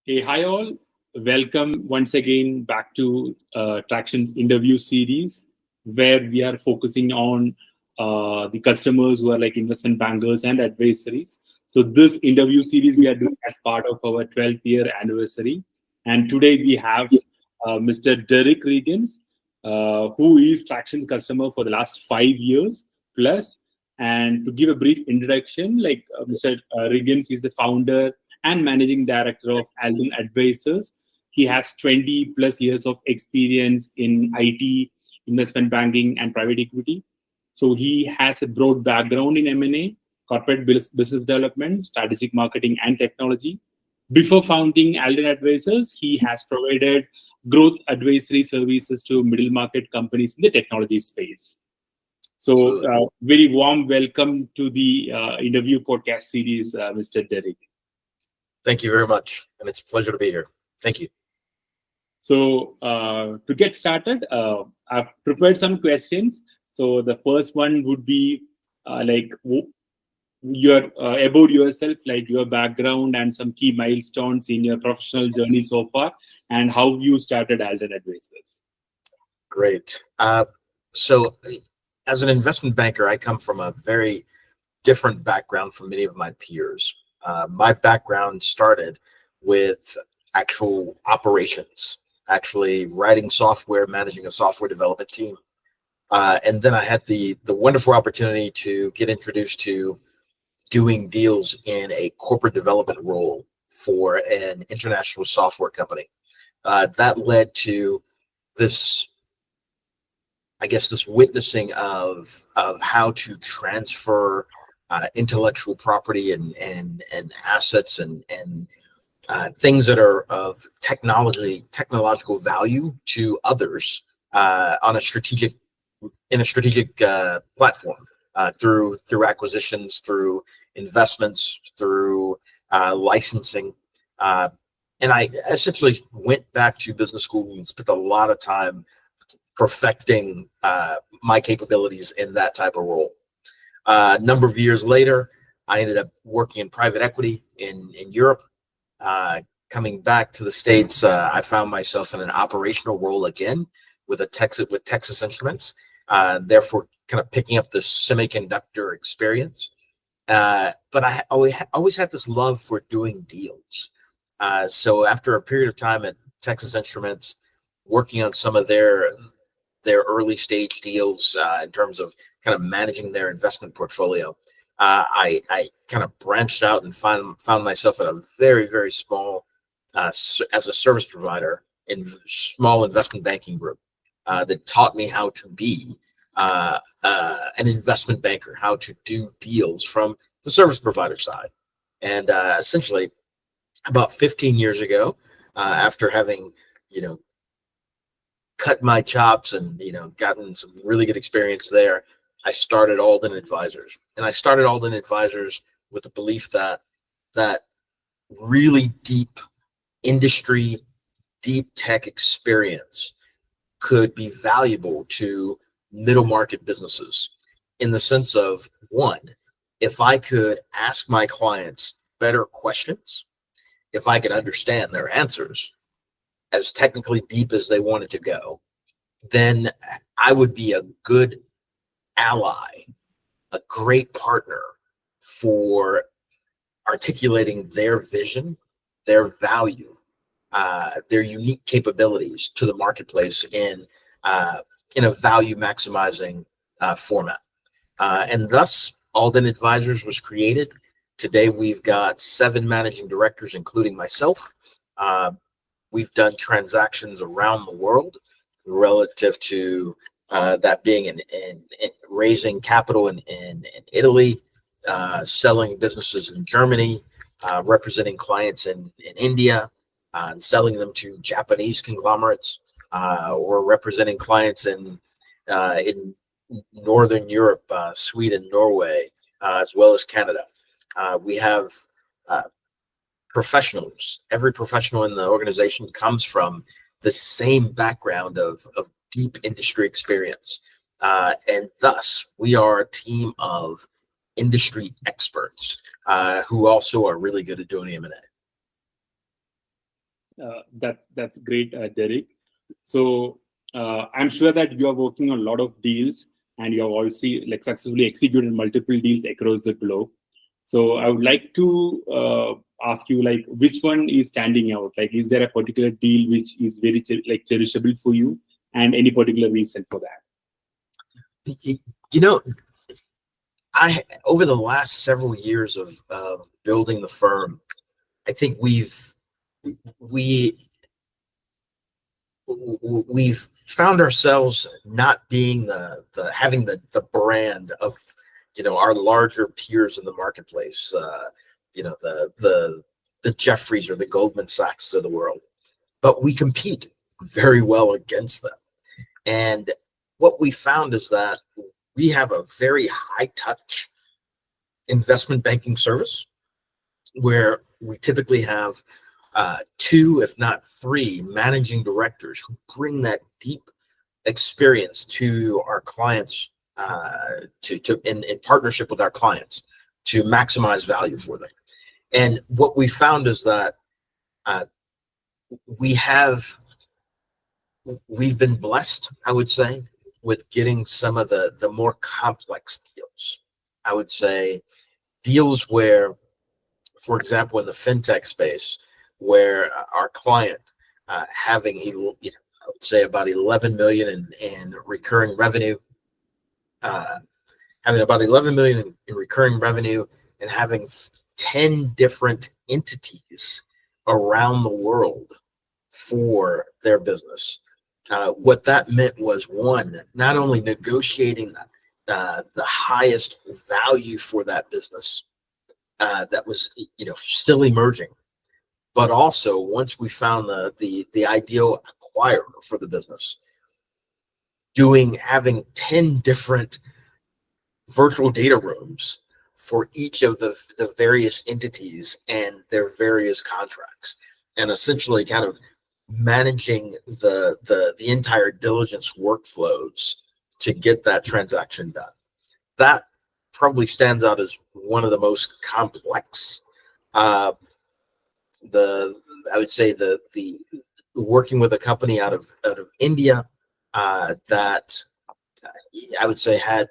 Hey, hi all. Welcome once again back to Traction's interview series, where we are focusing on the customers who are like investment bankers and advisories. So this interview series we are doing as part of our 12th year anniversary. And today we have Mr. Derrick Reagins, who is Traction's customer for the last 5 years plus. And to give a brief introduction, Mr. Reagins is the founder and managing director of Alden Advisors. He has 20 plus years of experience in IT, investment banking, and private equity. So he has a broad background in M&A, corporate business development, strategic marketing, and technology. Before founding Alden Advisors, he has provided growth advisory services to middle market companies in the technology space. So, very warm welcome to the interview podcast series, Mr. Derrick. Thank you very much, and it's a pleasure to be here. Thank you. So to get started, I've prepared some questions. So the first one would be your about yourself, like your background and some key milestones in your professional journey so far, and how you started Alden Advisors. Great. So as an investment banker, I come from a very different background from many of my peers. My background started with actual operations, actually writing software, managing a software development team. And then I had the wonderful opportunity to get introduced to doing deals in a corporate development role for an international software company. That led to this, I guess, this witnessing of how to transfer intellectual property and assets and things that are of technological value to others in a strategic platform through acquisitions, through investments, through licensing. And I essentially went back to business school and spent a lot of time perfecting my capabilities in that type of role. A number of years later, I ended up working in private equity in Europe. Coming back to the States, I found myself in an operational role again with Texas Instruments, therefore kind of picking up the semiconductor experience. But I always had this love for doing deals. So after a period of time at Texas Instruments, working on some of their early stage deals in terms of kind of managing their investment portfolio, I kind of branched out and found myself at a very, very small, as a service provider in small investment banking group that taught me how to be an investment banker, how to do deals from the service provider side. And essentially about 15 years ago, after having, cut my chops and gotten some really good experience there, I started Alden Advisors. And I started Alden Advisors with the belief that really deep industry, deep tech experience could be valuable to middle market businesses, in the sense of, one, if I could ask my clients better questions, if I could understand their answers as technically deep as they wanted to go, then I would be a good ally, a great partner for articulating their vision, their value, their unique capabilities to the marketplace in a value maximizing format. And thus, Alden Advisors was created. Today, we've got 7 managing directors, including myself. We've done transactions around the world relative to that being in raising capital in Italy, selling businesses in Germany, representing clients in India, and selling them to Japanese conglomerates, or representing clients in Northern Europe, Sweden, Norway, as well as Canada. We have professionals. Every professional in the organization comes from the same background of deep industry experience. And thus, we are a team of industry experts who also are really good at doing M&A. That's great, Derek. So I'm sure that you are working on a lot of deals, and you have also like successfully executed multiple deals across the globe. So I would like to ask you, like, which one is standing out? Like, is there a particular deal which is very cherishable for you, and any particular reason for that? You know, I over the last several years of building the firm, I think we've found ourselves not being having the brand of our larger peers in the marketplace, the Jeffries or the Goldman Sachs of the world, but we compete very well against them. And what we found is that we have a very high touch investment banking service where we typically have 2, if not 3, managing directors who bring that deep experience to our clients, in partnership with our clients to maximize value for them. And what we found is that we've been blessed, I would say, with getting some of the more complex deals. I would say deals where, for example, in the fintech space, where our client having I would say about 11 million in recurring revenue, having about 11 million in recurring revenue, and having 10 different entities around the world for their business. What that meant was, one, not only negotiating the highest value for that business that was still emerging, but also once we found the ideal acquirer for the business, having 10 different virtual data rooms for each of the various entities and their various contracts, and essentially kind of managing the entire diligence workflows to get that transaction done. That probably stands out as one of the most complex. I would say the working with a company out of India that I would say had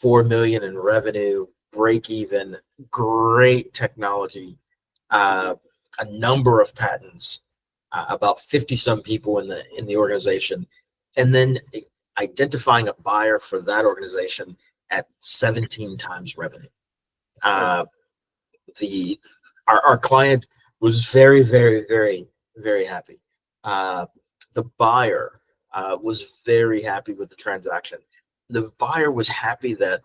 4 million in revenue, break even, great technology, a number of patents, about 50 some people in the organization, and then identifying a buyer for that organization at 17 times revenue. Our client was very, very, very, very happy. The buyer was very happy with the transaction. The buyer was happy that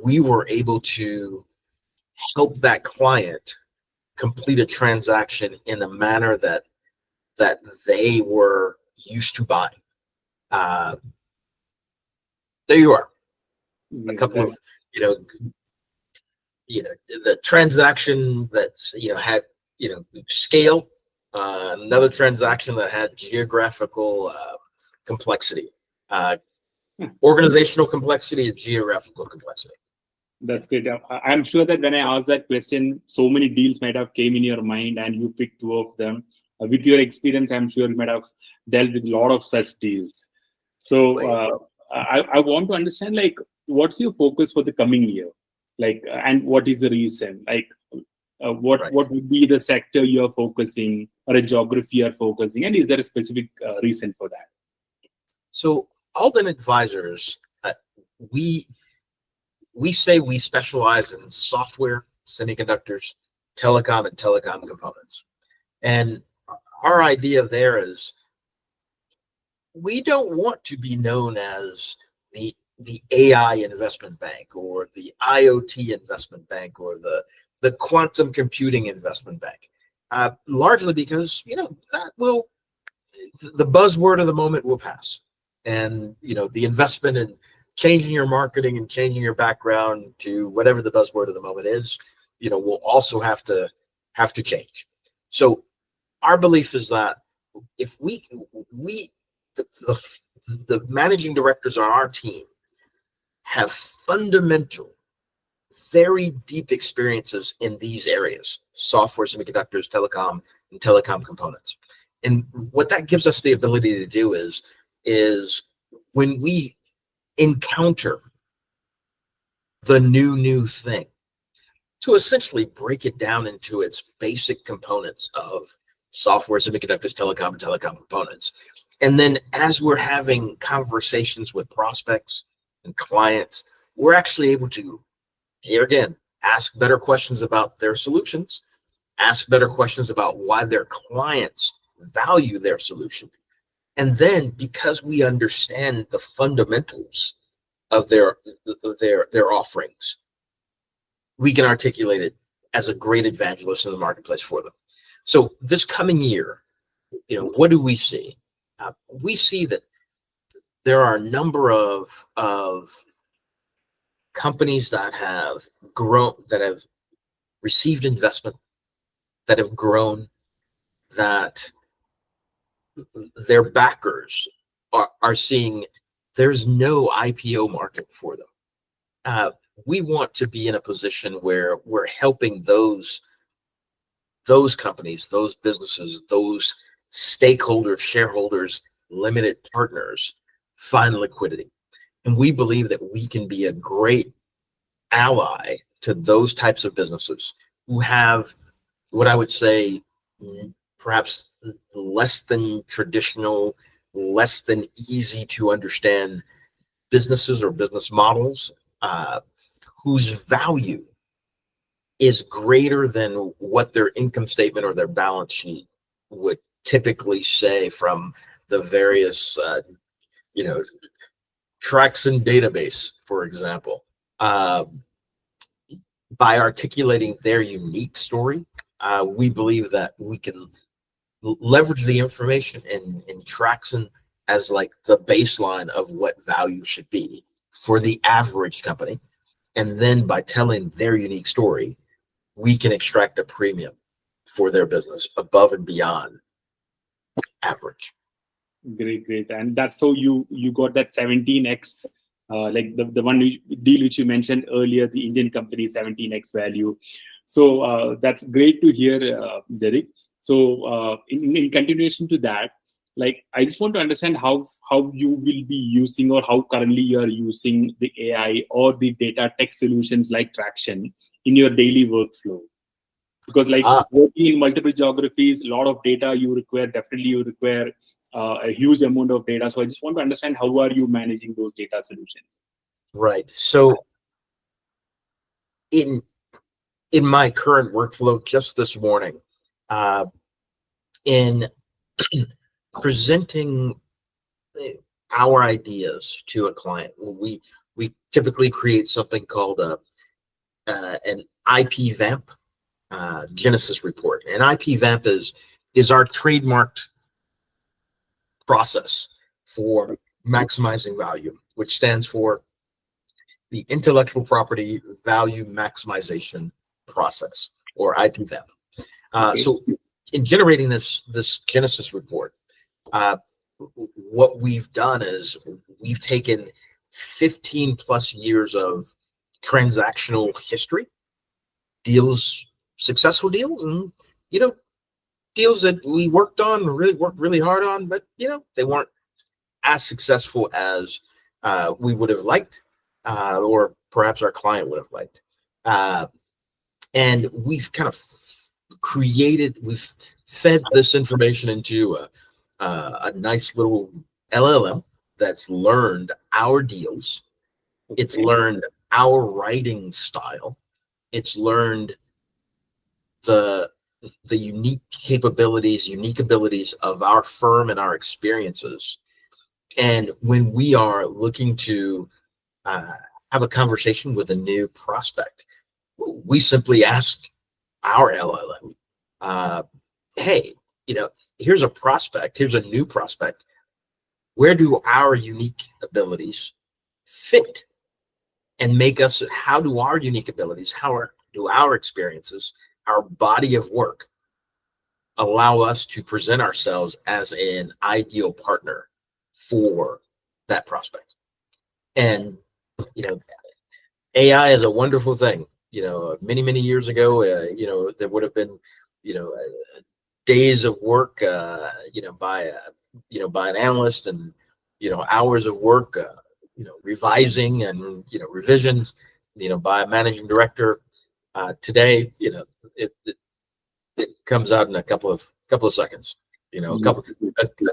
we were able to help that client complete a transaction in the manner that they were used to buying. There you are. A couple of the transaction that's had scale, another transaction that had geographical complexity, organizational complexity, and geographical complexity. That's great. I'm sure that when I asked that question, so many deals might have came in your mind, and you picked 2 of them. With your experience, I'm sure you might have dealt with a lot of such deals. So I want to understand, like, what's your focus for the coming year, like, and what is the reason? Like, what would be the sector you're focusing, or a geography you're focusing, and is there a specific reason for that? So Alden Advisors, we say we specialize in software, semiconductors, telecom, and telecom components. And our idea there is we don't want to be known as the AI investment bank, or the IoT investment bank, or the quantum computing investment bank, largely because the buzzword of the moment will pass, and the investment in changing your marketing and changing your background to whatever the buzzword of the moment is, will also have to change. So our belief is that if the managing directors on our team have fundamental, very deep experiences in these areas: software, semiconductors, telecom, and telecom components. And what that gives us the ability to do is when we encounter the new thing, to essentially break it down into its basic components of software, semiconductors, telecom, and telecom components. And then as we're having conversations with prospects and clients, we're actually able to, here again, ask better questions about their solutions, ask better questions about why their clients value their solution. And then because we understand the fundamentals of their offerings, we can articulate it as a great evangelist in the marketplace for them. So this coming year, what do we see? We see that there are a number of companies that have grown, that have received investment, that have grown, that their backers are seeing there's no IPO market for them. We want to be in a position where we're helping those companies, those businesses, those stakeholders, shareholders, limited partners find liquidity. And we believe that we can be a great ally to those types of businesses who have what I would say perhaps less than traditional, less than easy to understand businesses or business models, whose value is greater than what their income statement or their balance sheet would typically say from the various, Traxon database, for example. By articulating their unique story, we believe that we can leverage the information in Traxon as like the baseline of what value should be for the average company. And then by telling their unique story, we can extract a premium for their business above and beyond average. Great. And that's how you got that 17x, like the one deal which you mentioned earlier, the Indian company 17x value. So that's great to hear, Derrick. So in continuation to that, like I just want to understand how you will be using, or how currently you are using the AI or the data tech solutions like Traction in your daily workflow. Because like working in multiple geographies, a lot of data you require, a huge amount of data. So I just want to understand, how are you managing those data solutions? Right. So in my current workflow just this morning, in presenting our ideas to a client, we typically create something called an IP VAMP Genesis report. And IP VAMP is our trademarked process for maximizing value, which stands for the intellectual property value maximization process, or IP VAMP. So in generating this Genesis report, what we've done is we've taken 15 plus years of transactional history, deals, successful deals, and deals that we worked really hard on, but they weren't as successful as we would have liked, or perhaps our client would have liked. And we've kind of we've fed this information into a nice little LLM that's learned our deals. It's learned our writing style. It's learned the unique abilities of our firm and our experiences. And when we are looking to have a conversation with a new prospect, we simply ask our LLM, hey, here's a prospect, here's a new prospect. Where do our unique abilities fit and make us, how do our unique abilities, do our experiences, our body of work allow us to present ourselves as an ideal partner for that prospect? And, AI is a wonderful thing. Many years ago, there would have been, days of work, by an analyst, and hours of work, revising and revisions, by a managing director. Today, it comes out in a couple of seconds. A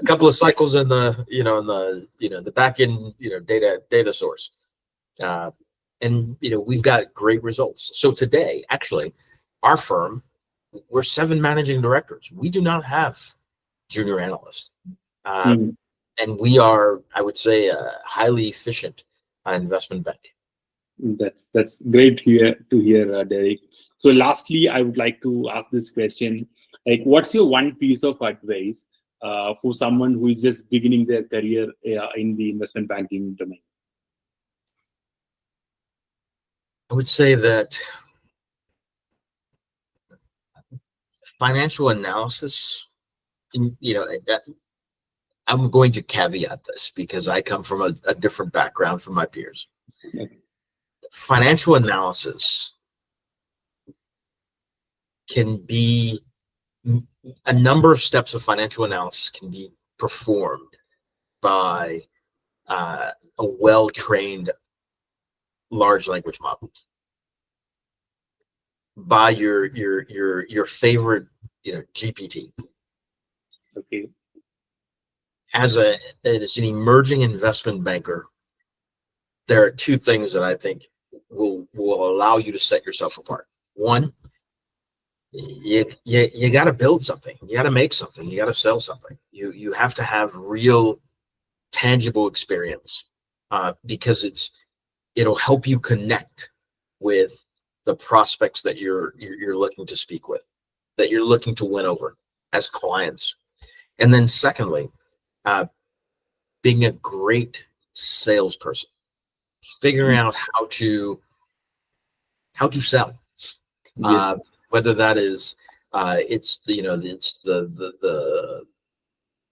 couple of cycles in the back end data source, and we've got great results. So today, actually, our firm, we're 7 managing directors. We do not have junior analysts, and we are, I would say, a highly efficient investment bank. That's great to hear, Derrick. So lastly, I would like to ask this question: like, what's your one piece of advice for someone who is just beginning their career in the investment banking domain? I would say that financial analysis, I'm going to caveat this because I come from a different background from my peers. Okay. Financial analysis can be, a number of steps of financial analysis can be performed by a well-trained large language model, by your favorite GPT. Okay. As an emerging investment banker, there are 2 things that I think will allow you to set yourself apart. One, you got to build something, you got to make something, you got to sell something. You have to have real, tangible experience, because it'll help you connect with the prospects that you're looking to speak with, that you're looking to win over as clients. And then secondly, being a great salesperson, figuring out how to sell. Yes. Whether that is it's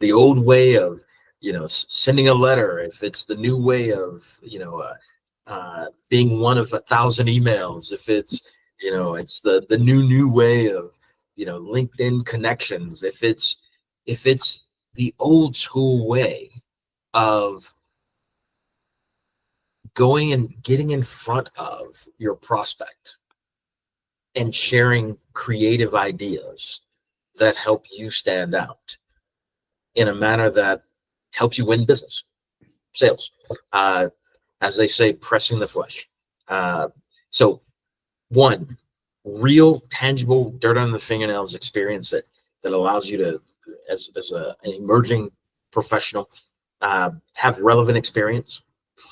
the old way of sending a letter, if it's the new way of being one of 1,000 emails, if it's it's the new way of LinkedIn connections, if it's the old school way of going and getting in front of your prospect and sharing creative ideas that help you stand out in a manner that helps you win business, sales. As they say, pressing the flesh. So one, real tangible dirt on the fingernails experience that allows you to, as an emerging professional, have relevant experience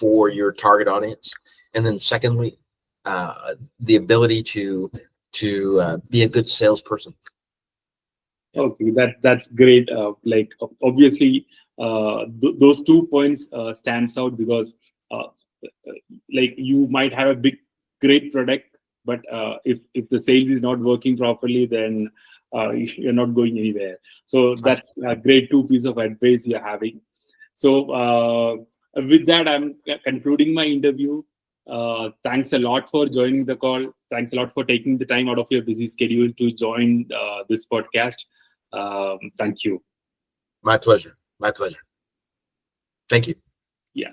for your target audience. And then secondly, the ability to be a good salesperson. Okay, that's great. Like, obviously, those 2 points stands out because like, you might have a great product, but if the sales is not working properly, then you're not going anywhere. So that's a great 2 pieces of advice you're having. So with that, I'm concluding my interview. Thanks a lot for joining the call. Thanks a lot for taking the time out of your busy schedule to join this podcast. Thank you. My pleasure. Thank you. Yeah.